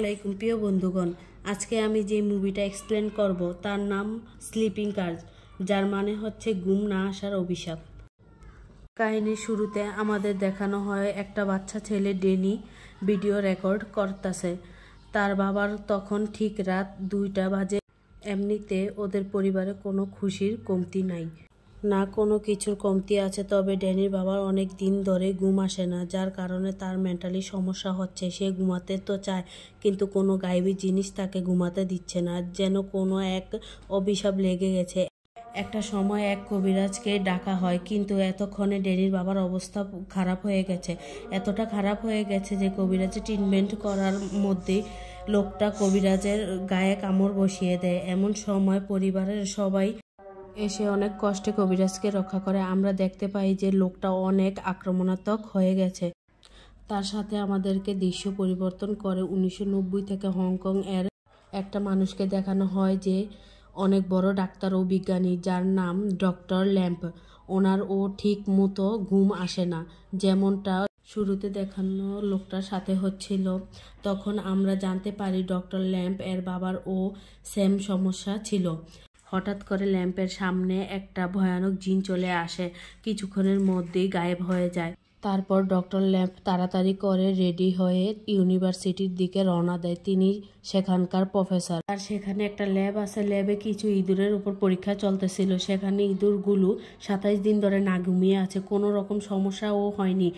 আলাইকুম প্রিয় বন্ধুগণ, আজকে আমি যে মুভিটা এক্সপ্লেন করব তার নাম স্লিপিং কার্স, যার মানে হচ্ছে ঘুম না আসার অভিশাপ। কাহিনীর শুরুতে আমাদের দেখানো হয় একটা বাচ্চা ছেলে ডেনি ভিডিও রেকর্ড করতেছে। তার বাবার তখন ঠিক রাত 2টা বাজে। এমনিতে ওদের পরিবারে কোনো খুশির কমতি নাই, না কোনো কিছুর কমতি আছে, তবে ড্যানির বাবার অনেক দিন ধরে ঘুম আসে না, যার কারণে তার মেন্টালি সমস্যা হচ্ছে। সে ঘুমাতে তো চায়, কিন্তু কোনো গায়েবী জিনিস তাকে ঘুমাতে দিচ্ছে না, যেন কোনো এক অভিশাপ লেগে গেছে। একটা সময় এক কবিরাজকে ডাকা হয়, কিন্তু এতক্ষণে ড্যানির বাবার অবস্থা খারাপ হয়ে গেছে। এতটা খারাপ হয়ে গেছে যে কবিরাজের ট্রিটমেন্ট করার মধ্যেই লোকটা কবিরাজের গায়ে কামড় বসিয়ে দেয়। এমন সময় পরিবারের সবাই এসে অনেক কষ্টে কবিরাজকে রক্ষা করে। আমরা দেখতে পাই যে লোকটা অনেক আক্রমণাত্মক হয়ে গেছে। তার সাথে আমাদেরকে দৃশ্য পরিবর্তন করে 1990 থেকে হংকং এর একটা মানুষকে দেখানো হয় যে অনেক বড় ডাক্তার ও বিজ্ঞানী, যার নাম ডক্টর ল্যাম্প। ওনার ঠিক মতো ঘুম আসে না, যেমনটা শুরুতে দেখানো লোকটার সাথে হচ্ছিল। তখন আমরা জানতে পারি ডক্টর ল্যাম্প এর বাবার সেম সমস্যা ছিল। হঠাৎ করে ল্যাম্পের সামনে একটা ভয়ানক জিন চলে আসে, কিছুক্ষণের মধ্যেই গায়েব হয়ে যায়। তারপর ডক্টর ল্যাম্প তাড়াতাড়ি করে রেডি হয়ে ইউনিভার্সিটির দিকে রওনা দেয়। তিনি সেখানকার প্রফেসর, আর সেখানে একটা ল্যাব আছে। ল্যাবে কিছু ইঁদুরের উপর পরীক্ষা চলতেছিল। সেখানে ইঁদুরগুলো 27 দিন ধরে না ঘুমিয়ে আছে, কোনো রকম সমস্যাও হয়নি।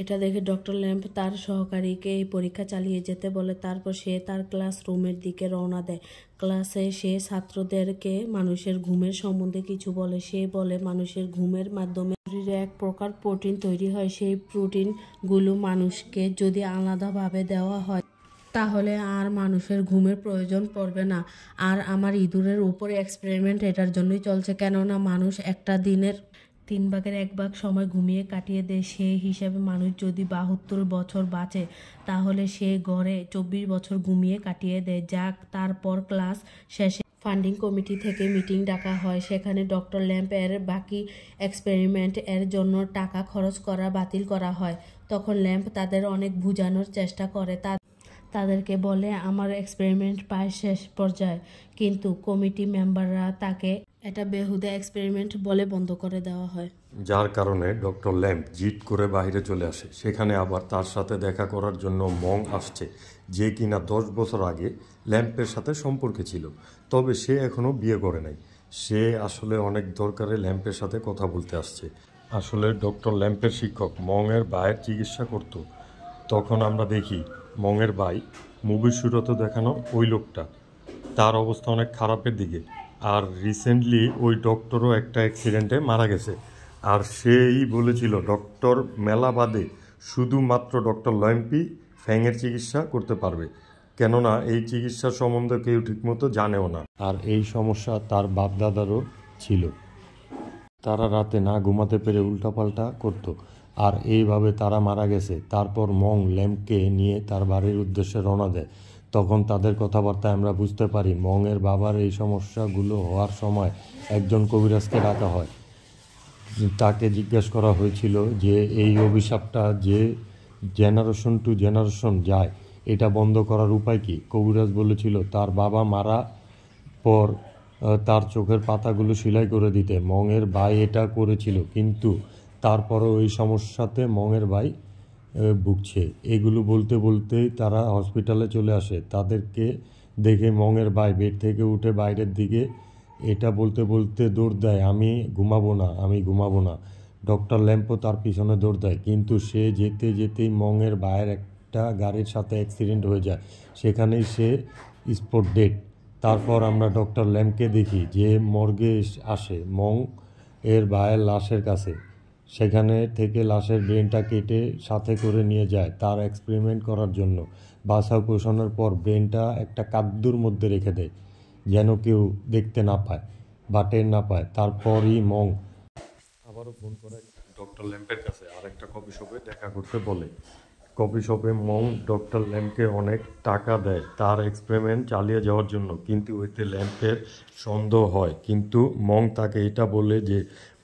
এটা দেখে ডক্টর ল্যাম্প তার সহকারীকে এই পরীক্ষা চালিয়ে যেতে বলে। তারপর সে তার ক্লাসরুমের দিকে রওনা দেয়। ক্লাসে সে ছাত্রদেরকে মানুষের ঘুমের সম্বন্ধে কিছু বলে। সে বলে মানুষের ঘুমের মাধ্যমে শরীরে এক প্রকার প্রোটিন তৈরি হয়। সেই প্রোটিনগুলো মানুষকে যদি আলাদাভাবে দেওয়া হয় তাহলে আর মানুষের ঘুমের প্রয়োজন পড়বে না। আর আমার ইঁদুরের উপরে এক্সপেরিমেন্ট এটার জন্যই চলছে, কেননা মানুষ একটা দিনের 3 ভাগের 1 ভাগ সময় ঘুমিয়ে কাটিয়ে দেয়। সেই হিসাবে মানুষ যদি 72 বছর বাঁচে, তাহলে সে গড়ে 24 বছর ঘুমিয়ে কাটিয়ে দেয়। যাক, তারপর ক্লাস শেষে ফান্ডিং কমিটি থেকে মিটিং ডাকা হয়। সেখানে ডক্টর ল্যাম্প এর বাকি এক্সপেরিমেন্ট এর জন্য টাকা খরচ করা বাতিল করা হয়। তখন ল্যাম্প তাদের অনেক বোঝানোর চেষ্টা করে, তাদেরকে বলে আমার এক্সপেরিমেন্ট প্রায় শেষ পর্যায়ে, কিন্তু কমিটি মেম্বাররা তাকে এটা বেহুদা এক্সপেরিমেন্ট বলে বন্ধ করে দেওয়া হয়। যার কারণে ডক্টর ল্যাম্প জিদ করে বাইরে চলে আসে। সেখানে আবার তার সাথে দেখা করার জন্য মং আসছে, যে কিনা 10 বছর আগে ল্যাম্পের সাথে সম্পর্কে ছিল, তবে সে এখনও বিয়ে করে নাই। সে আসলে অনেক দরকারে ল্যাম্পের সাথে কথা বলতে আসছে। আসলে ডক্টর ল্যাম্পের শিক্ষক মংয়ের ভাইয়ের চিকিৎসা করত। তখন আমরা দেখি মংয়ের ভাই, মুভির শুরুতে দেখানো ওই লোকটা, তার অবস্থা অনেক খারাপের দিকে। আর রিসেন্টলি ওই ডক্টরও একটা অ্যাক্সিডেন্টে মারা গেছে। আর সেই বলেছিল ডক্টর মেলা বাদে শুধুমাত্র ডক্টর ল্যাম্পই ফ্যাংয়ের চিকিৎসা করতে পারবে, কেননা এই চিকিৎসার সম্বন্ধে কেউ ঠিকমতো জানেও না। আর এই সমস্যা তার বাপদাদারও ছিল। তারা রাতে না ঘুমাতে পেরে উল্টাপাল্টা করত, আর এইভাবে তারা মারা গেছে। তারপর মং ল্যাম্পকে নিয়ে তার বাড়ির উদ্দেশ্যে রওনা দেয়। তখন তাদের কথাবার্তায় আমরা বুঝতে পারি মংয়ের বাবার এই সমস্যাগুলো হওয়ার সময় একজন কবিরাজকে ডাকা হয়। তাকে জিজ্ঞেস করা হয়েছিল যে এই অভিশাপটা যে জেনারেশন টু জেনারেশন যায়, এটা বন্ধ করার উপায় কী। কবিরাজ বলেছিল তার বাবা মারা পর তার চোখের পাতাগুলো সেলাই করে দিতে। মংয়ের ভাই এটা করেছিল, কিন্তু তারপরও ওই সমস্যাতে মংয়ের ভাই ভুগছে। এগুলো বলতে বলতেই তারা হসপিটালে চলে আসে। তাদেরকে দেখে মংয়ের ভাই বেড থেকে উঠে বাইরের দিকে এটা বলতে বলতে দৌড় দেয়, আমি ঘুমাবো না, আমি ঘুমাবো না। ডক্টর ল্যাম্পও তার পিছনে দৌড় দেয়, কিন্তু সে যেতে যেতেই মংয়ের ভাইয়ের একটা গাড়ির সাথে অ্যাক্সিডেন্ট হয়ে যায়। সেখানেই সে স্পট ডেড। তারপর আমরা ডক্টর ল্যাম্পকে দেখি যে মর্গে আসে মং এর ভাইয়ের লাশের কাছে। সেখানে থেকে লাশের ব্রেনটা কেটে সাথে করে নিয়ে যায় তার এক্সপেরিমেন্ট করার জন্য। বাছা কোষানোর পর ব্রেনটা একটা কাদ্দুর মধ্যে রেখে দেয়, যেন কেউ দেখতে না পায় বা টের না পায়। তারপরই মং আবারও ফোন করে ডক্টর ল্যাম্পের কাছে আর একটা কফি শপে দেখা করতে বলে। কফি শপে মং ডক্টর ল্যাম্পকে অনেক টাকা দেয় তার এক্সপেরিমেন্ট চালিয়ে যাওয়ার জন্য, কিন্তু এতে ল্যাম্পের সন্দেহ হয়। কিন্তু মং তাকে এটা বলে যে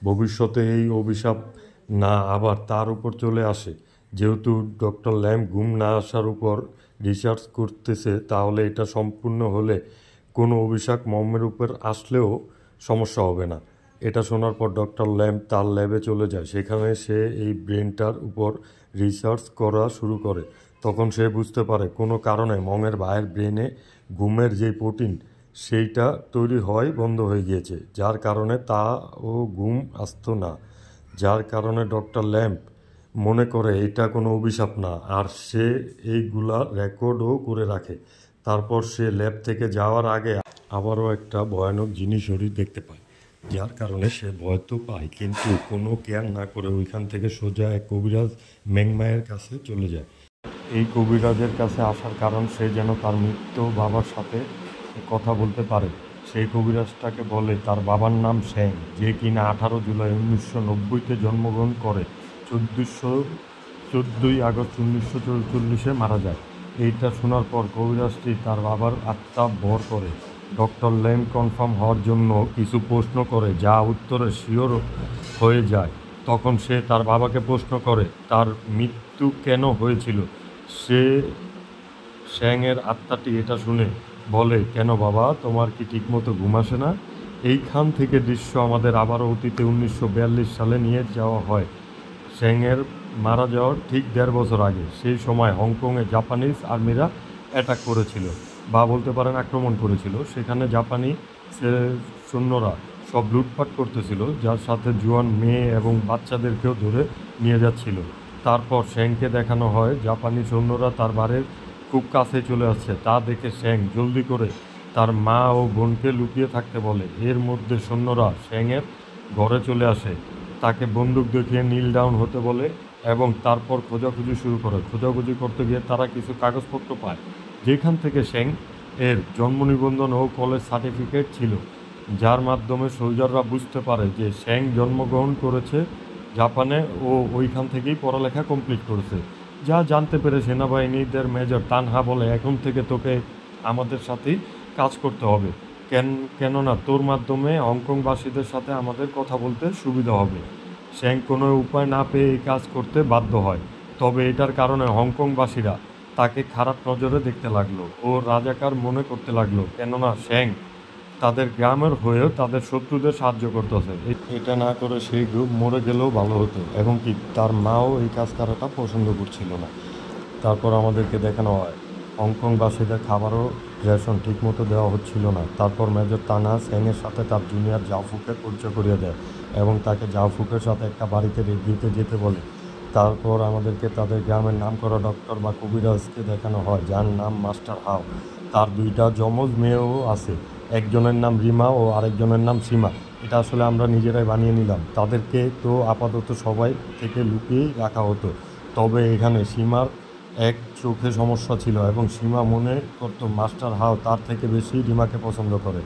ভবিষ্যতে এই অভিশাপ না আবার তার উপর চলে আসে, যেহেতু ডক্টর ল্যাম্প ঘুম না আসার উপর রিসার্চ করতেছে, তাহলে এটা সম্পূর্ণ হলে কোনো অভিশাপ মমের উপর আসলেও সমস্যা হবে না। এটা শোনার পর ডক্টর ল্যাম্প তার ল্যাবে চলে যায়। সেখানে সে এই ব্রেনটার উপর রিসার্চ করা শুরু করে। তখন সে বুঝতে পারে কোনো কারণে মমের ভাইয়ের ব্রেনে ঘুমের যে প্রোটিন সেইটা তৈরি হয় বন্ধ হয়ে গিয়েছে, যার কারণে তা ও ঘুম আসতো না। যার কারণে ডক্টর ল্যাম্প মনে করে এটা কোনো অভিশাপ না, আর সে এইগুলা রেকর্ডও করে রাখে। তারপর সে ল্যাব থেকে যাওয়ার আগে আবারও একটা ভয়ানক জিনিস শরীর দেখতে পায়, যার কারণে সে ভয় তো পায়, কিন্তু কোনো কেয়ার না করে ওইখান থেকে সোজা এক কবিরাজ মেংমায়ের কাছে চলে যায়। এই কবিরাজের কাছে আসার কারণ সে যেন তার মৃত বাবার সাথে কথা বলতে পারে। সেই কবিরাজটাকে বলে তার বাবার নাম শ্যাং, যে কিনা 18 জুলাই 1990-তে জন্মগ্রহণ করে 14ই আগস্ট 1944-এ মারা যায়। এইটা শোনার পর কবিরাজটি তার বাবার আত্মা ভর করে ডক্টর ল্যাম্প কনফার্ম হওয়ার জন্য কিছু প্রশ্ন করে, যা উত্তরে শিওর হয়ে যায়। তখন সে তার বাবাকে প্রশ্ন করে তার মৃত্যু কেন হয়েছিল। শ্যাংয়ের আত্মাটি এটা শুনে বলে, কেন বাবা, তোমার কি ঠিকমতো ঘুম আসে না? এইখান থেকে দৃশ্য আমাদের আবারও অতীতে 1942 সালে নিয়ে যাওয়া হয়। শ্যাংয়ের মারা যাওয়ার ঠিক 1.5 বছর আগে। সেই সময় হংকংয়ে জাপানিজ আর্মিরা অ্যাটাক করেছিল, বা বলতে পারেন আক্রমণ করেছিল। সেখানে জাপানি সৈন্যরা সব লুটপাট করতেছিল, যার সাথে জোয়ান মেয়ে এবং বাচ্চাদেরকেও ধরে নিয়ে যাচ্ছিল। তারপর শ্যাংকে দেখানো হয় জাপানি সৈন্যরা তার বাড়ির খুব কাছে চলে আসছে। তা দেখে শ্যাং জলদি করে তার মা ও বোনকে লুকিয়ে থাকতে বলে। এর মধ্যে সৈন্যরা শ্যাংয়ের ঘরে চলে আসে, তাকে বন্দুক দেখিয়ে নীল ডাউন হতে বলে এবং তারপর খোঁজাখুঁজি শুরু করে। খোঁজাখুঁজি করতে গিয়ে তারা কিছু কাগজপত্র পায়, যেখান থেকে শ্যাং এর জন্ম নিবন্ধন ও কলেজ সার্টিফিকেট ছিল, যার মাধ্যমে সোলজাররা বুঝতে পারে যে শ্যাং জন্মগ্রহণ করেছে জাপানে ও ওইখান থেকেই পড়ালেখা কমপ্লিট করেছে। যা জানতে পেরে সেনাবাহিনীদের মেজর তানহা বলে, এখন থেকে তোকে আমাদের সাথেই কাজ করতে হবে, কেননা তোর মাধ্যমে হংকংবাসীদের সাথে আমাদের কথা বলতে সুবিধা হবে। শ্যাং কোনো উপায় না পেয়ে এই কাজ করতে বাধ্য হয়। তবে এটার কারণে হংকংবাসীরা তাকে খারাপ নজরে দেখতে লাগলো ও রাজাকার মনে করতে লাগলো, কেননা শ্যাং তাদের গ্রামের হয়েও তাদের শত্রুদের সাহায্য করতেছে। এটা না করে সেই গ্রুপ মরে গেলেও ভালো হতো, এবং কি তার মাও এই কাজ করাটা পছন্দ করছিল না। তারপর আমাদেরকে দেখানো হয় হংকংবাসীদের খাবারও রেশন ঠিকমতো দেওয়া হচ্ছিল না। তারপর মেজর তানা শ্যাংয়ের সাথে তার জুনিয়র জাওফুকের পরিচয় করিয়ে দেয় এবং তাকে জাওফুকের সাথে একটা বাড়িতে দিতে যেতে বলে। তারপর আমাদেরকে তাদের গ্রামের নাম করা ডক্টর বা কবিরাজকে দেখানো হয়, যার নাম মাস্টার হাও। তার 2টা যমজ মেয়েও আছে, একজনের নাম রিমা ও আরেকজনের নাম সীমা। এটা আসলে আমরা নিজেরাই বানিয়ে নিলাম। তাদেরকে তো আপাতত সবাই থেকে লুকিয়েই রাখা হতো। তবে এখানে সীমার এক চোখে সমস্যা ছিল এবং সীমা মনে করতো মাস্টার হাও তার থেকে বেশি রিমাকে পছন্দ করে।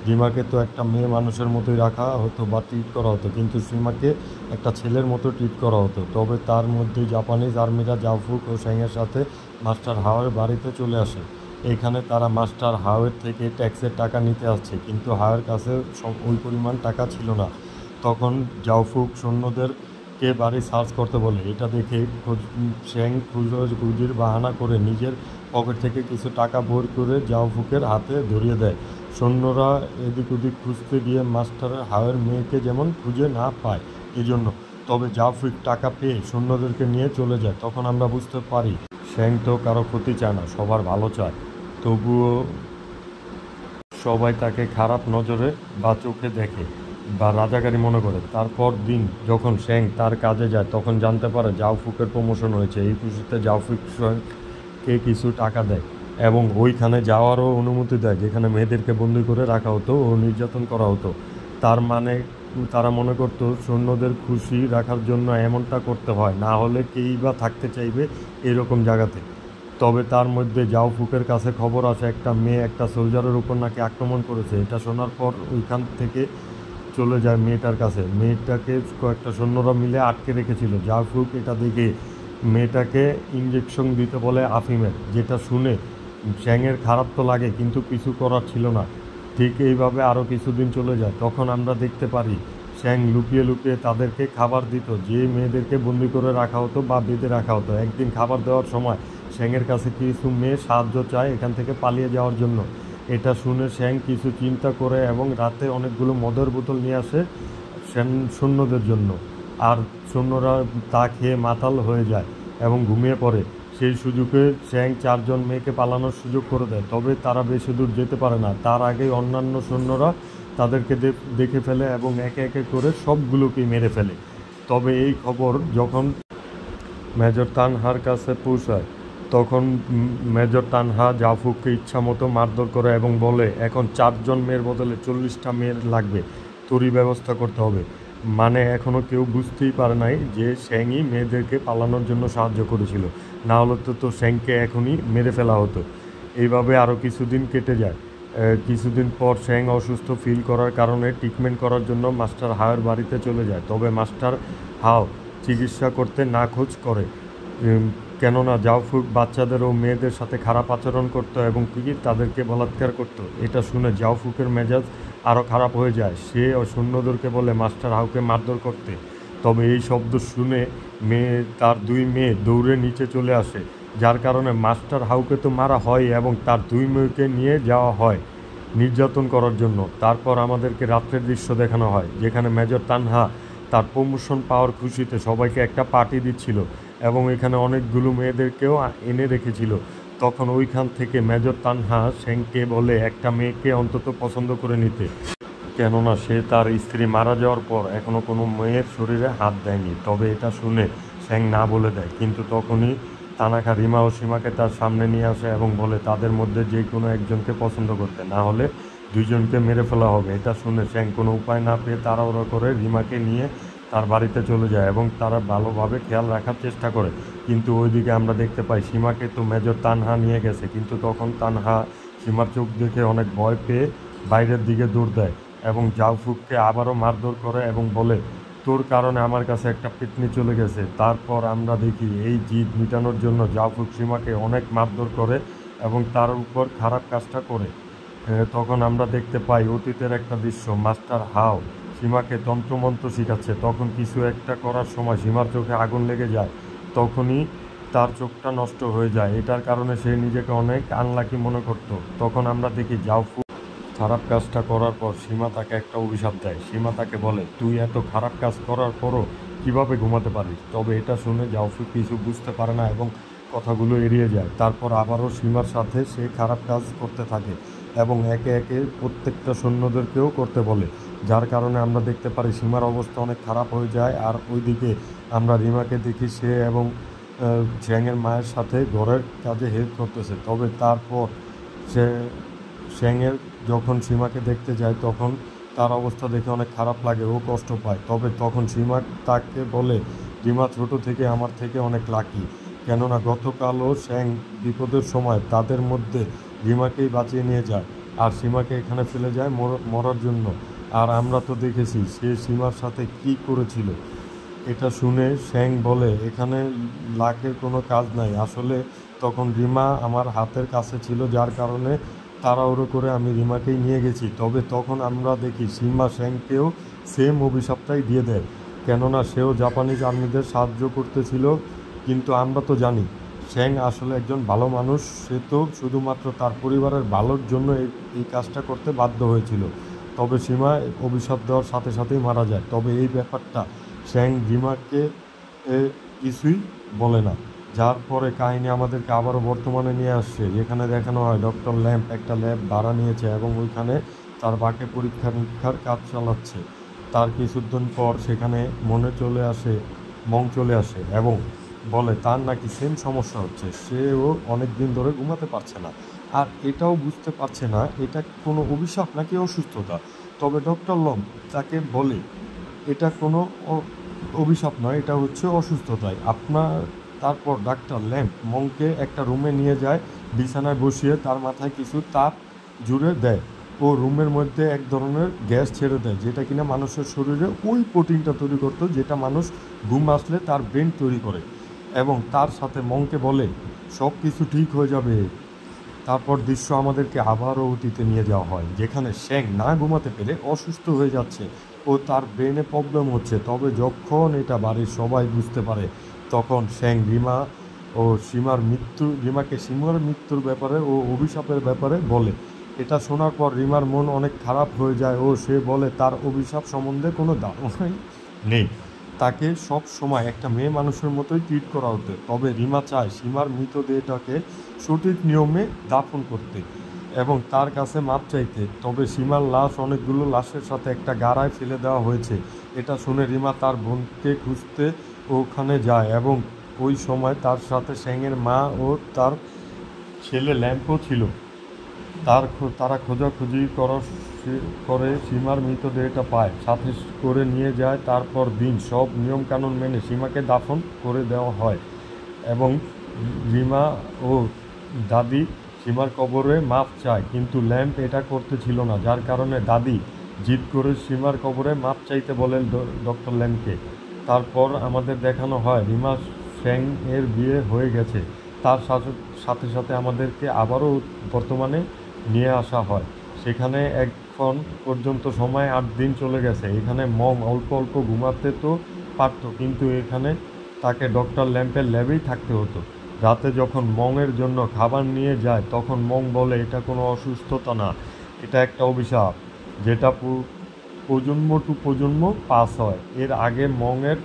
রিমাকে তো একটা মেয়ে মানুষের মতোই রাখা হতো বা ট্রিট করা হতো, কিন্তু সীমাকে একটা ছেলের মতো ট্রিট করা হতো। তবে তার মধ্যে জাপানিজ আর্মিরা জাওফুক ও শ্যাংয়ের সাথে মাস্টার হাওয়ের বাড়িতে চলে আসে। এখানে তারা মাস্টার হাওয়ের থেকে ট্যাক্সের টাকা নিতে আসছে, কিন্তু হাওয়ের কাছে ওই পরিমাণ টাকা ছিল না। তখন জাওফুক সৈন্যদেরকে বাড়ি সার্চ করতে বলে। এটা দেখে শ্যাং খুঁজির বাহানা করে নিজের পকেট থেকে কিছু টাকা বের করে জাওফুকের হাতে ধরিয়ে দেয়। সৈন্যরা এদিক ওদিক খুঁজতে গিয়ে মাস্টার হাওয়ের মেয়েকে যেমন খুঁজে না পায় এজন্য। তবে জাওফুক টাকা পেয়ে সৈন্যদেরকে নিয়ে চলে যায়। তখন আমরা বুঝতে পারি শ্যাং তো কারো ক্ষতি চায় না, সবার ভালো চায়, তবুও সবাই তাকে খারাপ নজরে বা চোখে দেখে বা রাজাকারী মনে করে। তারপর দিন যখন শ্যাং তার কাজে যায়, তখন জানতে পারে জাওফুকের প্রমোশন হয়েছে। এই খুশিতে জাওফুককে কিছু টাকা দেয় এবং ওইখানে যাওয়ারও অনুমতি দেয়, যেখানে মেয়েদেরকে বন্দি করে রাখা হতো ও নির্যাতন করা হতো। তার মানে তারা মনে করতো সৈন্যদের খুশি রাখার জন্য এমনটা করতে হয়, না হলে কেই বা থাকতে চাইবে এরকম জায়গাতে। তবে তার মধ্যে জাওফুকের কাছে খবর আসে একটা মেয়ে একটা সোলজারের উপর নাকি আক্রমণ করেছে। এটা শোনার পর ওইখান থেকে চলে যায় মেয়েটার কাছে। মেয়েটাকে কয়েকটা সৈন্যরা মিলে আটকে রেখেছিল। জাওফুক এটা দেখে মেয়েটাকে ইঞ্জেকশন দিতে বলে আফিমের, যেটা শুনে শ্যাংয়ের খারাপ তো লাগে, কিন্তু কিছু করার ছিল না। ঠিক এইভাবে আরও কিছুদিন চলে যায়। তখন আমরা দেখতে পারি শ্যাং লুকিয়ে লুকিয়ে তাদেরকে খাবার দিত, যে মেয়েদেরকে বন্দি করে রাখা হতো বা বেঁধে রাখা হতো। একদিন খাবার দেওয়ার সময় শ্যাংয়ের কাছে কিছু মেয়ে সাহায্য চায় এখান থেকে পালিয়ে যাওয়ার জন্য। এটা শুনে শ্যাং কিছু চিন্তা করে এবং রাতে অনেকগুলো মদের বোতল নিয়ে আসে সৈন্যদের জন্য। আর সৈন্যরা তা খেয়ে মাতাল হয়ে যায় এবং ঘুমিয়ে পড়ে। সেই সুযোগে শ্যাং 4 জন মেয়েকে পালানোর সুযোগ করে দেয়, তবে তারা বেশি দূর যেতে পারে না। তার আগেই অন্যান্য সৈন্যরা তাদেরকে দেখে ফেলে এবং একে একে করে সবগুলোকেই মেরে ফেলে। তবে এই খবর যখন মেজর তানহার কাছে পৌঁছায়, তখন মেজর তানহা জাফুককে ইচ্ছা মতো মারধর করে এবং বলে, এখন 4 জন মেয়ের বদলে 40টা মেয়ের লাগবে, তোরই ব্যবস্থা করতে হবে। মানে এখনও কেউ বুঝতেই পারে নাই যে শ্যাংই মেয়েদেরকে পালানোর জন্য সাহায্য করেছিল, না হলে তো শ্যাংকে এখনই মেরে ফেলা হতো। এইভাবে আরও কিছুদিন কেটে যায়। কিছুদিন পর শ্যাং অসুস্থ ফিল করার কারণে ট্রিটমেন্ট করার জন্য মাস্টার হাওয়ের বাড়িতে চলে যায়। তবে মাস্টার হাও চিকিৎসা করতে নাখোঁজ করে, কেননা জাওফুক বাচ্চাদের ও মেয়েদের সাথে খারাপ আচরণ করত এবং তাদেরকে বলাৎকার করত। এটা শুনে জাওফুকের মেজাজ আরও খারাপ হয়ে যায়। সে সৈন্যদেরকে বলে মাস্টার হাওকে মারধর করতে। তবে এই শব্দ শুনে তার 2 মেয়ে দৌড়ে নিচে চলে আসে, যার কারণে মাস্টার হাউকে তো মারা হয় এবং তার 2 মেয়েকে নিয়ে যাওয়া হয় নির্যাতন করার জন্য। তারপর আমাদেরকে রাত্রের দৃশ্য দেখানো হয়, যেখানে মেজর তানহা তার প্রমোশন পাওয়ার খুশিতে সবাইকে একটা পার্টি দিচ্ছিল এবং এখানে অনেকগুলো মেয়েদেরকেও এনে রেখেছিল। তখন ওইখান থেকে মেজর তানহা শ্যাংকে বলে একটা মেয়েকে অন্তত পছন্দ করে নিতে, কেননা সে তার স্ত্রী মারা যাওয়ার পর এখনও কোনো মেয়ের শরীরে হাত দেয়নি। তবে এটা শুনে শ্যাং না বলে দেয়, কিন্তু তখনই তানাকা রিমা ও সীমাকে তার সামনে নিয়ে আসে এবং বলে তাদের মধ্যে যে কোনো একজনকে পছন্দ করতে, না হলে 2 জনকে মেরে ফেলা হবে। এটা শুনে শ্যাং কোনো উপায় না পেয়ে তাড়াহুড়ো করে রিমাকে নিয়ে তার বাড়িতে চলে যায় এবং তারা ভালোভাবে খেয়াল রাখার চেষ্টা করে। কিন্তু ওইদিকে আমরা দেখতে পাই সীমাকে তো মেজর তানহা নিয়ে গেছে, কিন্তু তখন তানহা সীমার চোখ দেখে অনেক ভয় পেয়ে বাইরের দিকে দৌড় দেয় এবং জাওফুককে আবারও মারধর করে এবং বলে, তোর কারণে আমার কাছে একটা পেতনি চলে গেছে। তারপর আমরা দেখি এই জিদ মিটানোর জন্য জাওফুক সীমাকে অনেক মারধর করে এবং তার উপর খারাপ কাজটা করে। তখন আমরা দেখতে পাই অতীতের একটা দৃশ্য, মাস্টার হাও সীমাকে তন্ত্রমন্ত্র শিখাচ্ছে। তখন কিছু একটা করার সময় সীমার চোখে আগুন লেগে যায়, তখনই তার চোখটা নষ্ট হয়ে যায়। এটার কারণে সে নিজেকে অনেক আনলাকি মনে করত। তখন আমরা দেখি জাওফুক খারাপ কাজটা করার পর সীমা তাকে একটা অভিশাপ দেয়। সীমা তাকে বলে, তুই এত খারাপ কাজ করার পরও কীভাবে ঘুমাতে পারিস? তবে এটা শুনে জাওফুক কিছু বুঝতে পারে না এবং কথাগুলো এড়িয়ে যায়। তারপর আবারও সীমার সাথে সে খারাপ কাজ করতে থাকে এবং একে একে প্রত্যেকটা সৈন্যদেরকেও করতে বলে, যার কারণে আমরা দেখতে পারি সীমার অবস্থা অনেক খারাপ হয়ে যায়। আর ওইদিকে আমরা রিমাকে দেখি সে এবং শ্যাংয়ের মায়ের সাথে ঘরের কাজে হেল্প করতেছে। তবে তারপর শ্যাংয়ের যখন সীমাকে দেখতে যায় তখন তার অবস্থা দেখে অনেক খারাপ লাগে, ও কষ্ট পায়। তবে তখন সীমা তাকে বলে, রিমা ছোটো থেকে আমার থেকে অনেক লাকি, কেননা গতকালও শ্যাং বিপদের সময় তাদের মধ্যে রিমাকেই বাঁচিয়ে নিয়ে যায় আর সীমাকে এখানে ফেলে যায় মরার জন্য। আর আমরা তো দেখেছি সে সীমার সাথে কি করেছিল। এটা শুনে শ্যাং বলে, এখানে লাকের কোনো কাজ নাই, আসলে তখন রিমা আমার হাতের কাছে ছিল, যার কারণে তাড়াহুড়ো করে আমি রিমাকেই নিয়ে গেছি। তবে তখন আমরা দেখি সীমা শ্যাংকেও সেম অভিশাপটাই দিয়ে দেয়, কেননা সেও জাপানিজ আর্মিদের সাহায্য করতেছিল। কিন্তু আমরা তো জানি শ্যাং আসলে একজন ভালো মানুষ, সে তো শুধুমাত্র তার পরিবারের ভালোর জন্য এই কাজটা করতে বাধ্য হয়েছিল। তবে সীমা অভিশাপ দেওয়ার সাথে সাথেই মারা যায়। তবে এই ব্যাপারটা শ্যাং রিমাকে কিছুই বলে না, যার পরে কাহিনী আমাদেরকে আবারও বর্তমানে নিয়ে আসছে, যেখানে দেখানো হয় ডক্টর ল্যাম্প একটা ল্যাব ভাড়া নিয়েছে এবং ওইখানে তার বাকে পরীক্ষা নিরীক্ষার কাজ চালাচ্ছে। তার কিছুদিন পর সেখানে মং চলে আসে এবং বলে তার নাকি সেম সমস্যা হচ্ছে, সেও অনেক দিন ধরে ঘুমাতে পারছে না, আর এটাও বুঝতে পারছে না এটা কোনো অভিশাপ নাকি অসুস্থতা। তবে ডক্টর লম তাকে বলে, এটা কোনো অভিশাপ নয়, এটা হচ্ছে অসুস্থতায় আপনার। তারপর ডাক্তার ল্যাম্প মংকে একটা রুমে নিয়ে যায়, বিছানায় বসিয়ে তার মাথায় কিছু তার জুড়ে দেয় ও রুমের মধ্যে এক ধরনের গ্যাস ছেড়ে দেয়, যেটা কিনা মানুষের শরীরে ওই প্রোটিনটা তৈরি করতো যেটা মানুষ ঘুম আসলে তার ব্রেন তৈরি করে। এবং তার সাথে মংকে বলে, সব কিছু ঠিক হয়ে যাবে, তারপর দৃশ্য আমাদেরকে আবারও অতীতে নিয়ে যাওয়া হয়, যেখানে শ্যাং না ঘুমাতে পেরে অসুস্থ হয়ে যাচ্ছে ও তার ব্রেনে প্রবলেম হচ্ছে। তবে যখন এটা বাড়ির সবাই বুঝতে পারে, তখন শ্যাং রিমাকে সীমার মৃত্যুর ব্যাপারে ও অভিশাপের ব্যাপারে বলে। এটা শোনার পর রিমার মন অনেক খারাপ হয়ে যায় ও সে বলে তার অভিশাপ সম্বন্ধে কোনো ধারণাই নেই, তাকে সব সময় একটা মেয়ে মানুষের মতোই ট্রিট করা হতো। তবে রিমা চায় সীমার মৃতদেহটাকে সঠিক নিয়মে দাফন করতে এবং তার কাছে মাপ চাইতে। তবে সীমার লাশ অনেকগুলো লাশের সাথে একটা গাড়ায় ফেলে দেওয়া হয়েছে। এটা শুনে রিমা তার বোনকে খুঁজতে ওখানে যায় এবং ওই সময় তার সাথে শ্যাংয়ের মা ও তার ছেলে ল্যাম্পও ছিল। তারা খোঁজাখুঁজি করে সীমার মৃতদেহটা পায়, সাথে করে নিয়ে যায়। তারপর দিন সব নিয়মকানুন মেনে সীমাকে দাফন করে দেওয়া হয় এবং রিমা ও দাদি সীমার কবরে মাপ চায়, কিন্তু ল্যাম্প এটা করতে ছিল না, যার কারণে দাদি জিদ করে সীমার কবরে মাপ চাইতে বলেন ডক্টর ল্যাম্পকে। তারপর আমাদের দেখানো হয় রিমা শ্যাং এর বিয়ে হয়ে গেছে। তার সাথে সাথে আমাদেরকে আবারও বর্তমানে নিয়ে আসা হয়। সেখানে এখন পর্যন্ত সময় 8 দিন চলে গেছে। এখানে মম অল্প অল্প ঘুমাতে তো পারতো, কিন্তু এখানে তাকে ডক্টর ল্যাম্পের ল্যাবেই থাকতে হতো। রাতে যখন মংয়ের জন্য খাবার নিয়ে যায়, তখন মং বলে এটা কোনো অসুস্থতা না, এটা একটা অভিশাপ যেটা প্রজন্ম টু প্রজন্ম পাস হয়। এর আগে মংয়ের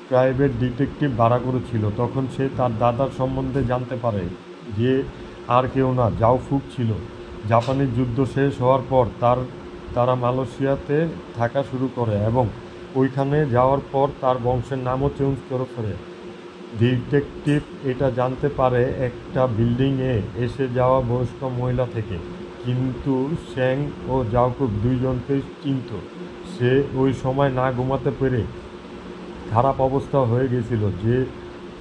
প্রাইভেট ডিটেকটিভ ভাড়া করেছিল, তখন সে তার দাদার সম্বন্ধে জানতে পারে, যে আর কেউ না, জাও ফুক ছিল। জাপানি যুদ্ধ শেষ হওয়ার পর তারা মালয়েশিয়াতে থাকা শুরু করে এবং ওইখানে যাওয়ার পর তার বংশের নামও চেঞ্জ করে ফেলে। ডিটেকটিভ এটা জানতে পারে একটা বিল্ডিংয়ে এসে যাওয়া বয়স্ক মহিলা থেকে, কিন্তু শ্যাং ও জাওকুক দুইজনকেই চিনত। সে ওই সময় না ঘুমাতে পেরে খারাপ অবস্থা হয়ে গেছিল।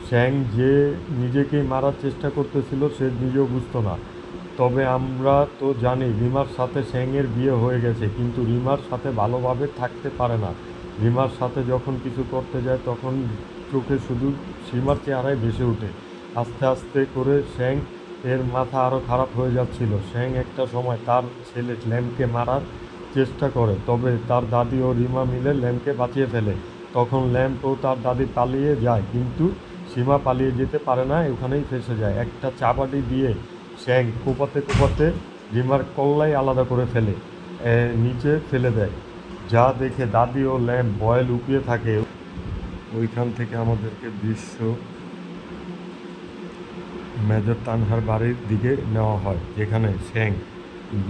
শ্যাং যে নিজেকেই মারার চেষ্টা করতেছিল সে নিজেও বুঝতো না। তবে আমরা তো জানি রিমার সাথে শ্যাংয়ের বিয়ে হয়ে গেছে, কিন্তু রিমার সাথে ভালোভাবে থাকতে পারে না। রিমার সাথে যখন কিছু করতে যায় তখন চোখে শুধু সীমার চেহারায় ভেসে ওঠে। আস্তে আস্তে করে শ্যাং এর মাথা আরও খারাপ হয়ে যাচ্ছিল। শ্যাং একটা সময় তার ছেলে ল্যাম্পকে মারার চেষ্টা করে, তবে তার দাদি ও রিমা মিলে ল্যাম্পকে বাঁচিয়ে ফেলে। তখন ল্যাম্প ও তার দাদি পালিয়ে যায়, কিন্তু সীমা পালিয়ে যেতে পারে না, ওখানেই ফেসে যায়। একটা চাবাটি দিয়ে শ্যাং কোপাতে রিমার কল্লাই আলাদা করে ফেলে নিচে ফেলে দেয়, যা দেখে দাদি ও ল্যাম্প ভয়ে লুকিয়ে থাকে। ওইখান থেকে আমাদেরকে দৃশ্য মেজর তানহার বাড়ির দিকে নেওয়া হয়, যেখানে শ্যাং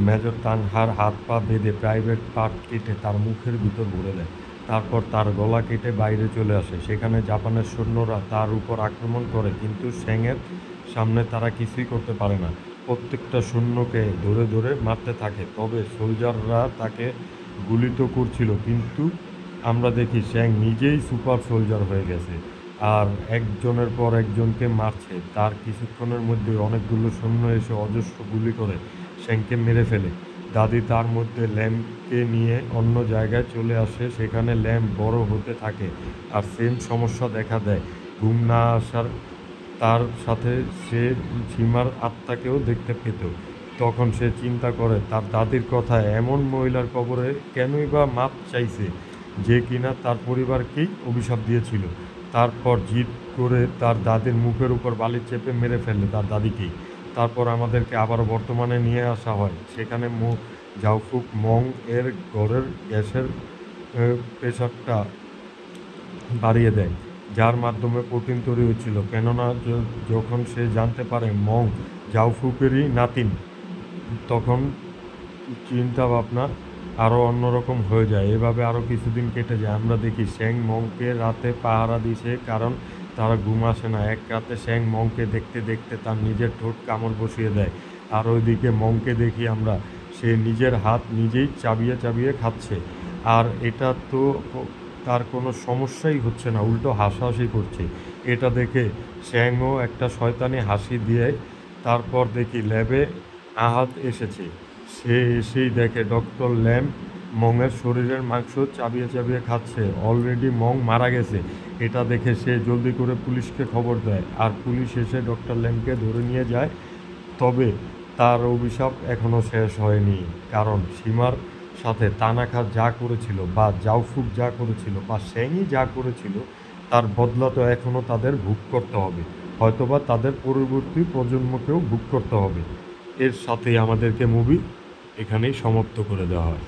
মেজর তানহার হাত পা বেঁধে প্রাইভেট পার্ট কেটে তার মুখের ভিতর ভরে দেয়। তারপর তার গলা কেটে বাইরে চলে আসে। সেখানে জাপানের সৈন্যরা তার উপর আক্রমণ করে, কিন্তু শ্যাংয়ের সামনে তারা কিছুই করতে পারে না। প্রত্যেকটা সৈন্যকে ধরে ধরে মারতে থাকে, তবে সোলজাররা তাকে গুলি তো করছিল, কিন্তু আমরা দেখি শ্যাং নিজেই সুপার সোলজার হয়ে গেছে আর একজনের পর একজনকে মারছে। তার কিছুক্ষণের মধ্যে অনেকগুলো সৈন্য এসে অজস্র গুলি করে শ্যাংকে মেরে ফেলে। দাদি তার মধ্যে ল্যাম্পকে নিয়ে অন্য জায়গায় চলে আসে। সেখানে ল্যাম্প বড় হতে থাকে আর সেম সমস্যা দেখা দেয়, ঘুম না আসার। তার সাথে সে সীমার আত্মাকেও দেখতে পেত। তখন সে চিন্তা করে তার দাদির কথা, এমন মহিলার কবরে কেনই বা মাপ চাইছে, যে কিনা তার পরিবারকেই অভিশাপ দিয়েছিল। তারপর জিদ করে তার দাদির মুখের উপর বালি চেপে মেরে ফেলে তার দাদিকেই। তারপর আমাদেরকে আবারও বর্তমানে নিয়ে আসা হয়। সেখানে জাওফুক মং এর ঘরের গ্যাসের প্রেসারটা বাড়িয়ে দেয়, যার মাধ্যমে প্রোটিন তৈরি হচ্ছিল। কেননা যখন সে জানতে পারে মং জাওফুকেরই নাতিন, তখন চিন্তা ভাবনা আরও অন্যরকম হয়ে যায়। এভাবে আরও কিছুদিন কেটে যায়। আমরা দেখি শ্যাং মংকে রাতে পাহারা দিছে, কারণ তারা ঘুম আসে না। এক রাতে শ্যাং মংকে দেখতে দেখতে তার নিজের ঠোঁট কামড় বসিয়ে দেয়, আর ওইদিকে মংকে দেখি আমরা সে নিজের হাত নিজেই চাবিয়ে চাবিয়ে খাচ্ছে। আর এটা তো তার কোনো সমস্যাই হচ্ছে না, উল্টো হাসাহাসি করছে। এটা দেখে শ্যাংও একটা শয়তানি হাসি দিয়ে। তারপর দেখি ল্যাবে আহাদ এসেছে। সে এসেই দেখে ডক্টর ল্যাম্প মংয়ের শরীরের মাংস চাবিয়ে চাবিয়ে খাচ্ছে। অলরেডি মং মারা গেছে। এটা দেখে সে জলদি করে পুলিশকে খবর দেয়, আর পুলিশ এসে ডক্টর ল্যাম্পকে ধরে নিয়ে যায়। তবে তার অভিশাপ এখনও শেষ হয়নি, কারণ সীমার সাথে তানাকা যা করেছিল বা জাওফুক যা করেছিল বা শ্যাংই যা করেছিল তার বদলা তো এখনও তাদের ভোগ করতে হবে, হয়তোবা তাদের পরবর্তী প্রজন্মকেও ভোগ করতে হবে। এর সাথেই আমাদেরকে মুভি এখানেই সমাপ্ত করে দেওয়া হয়।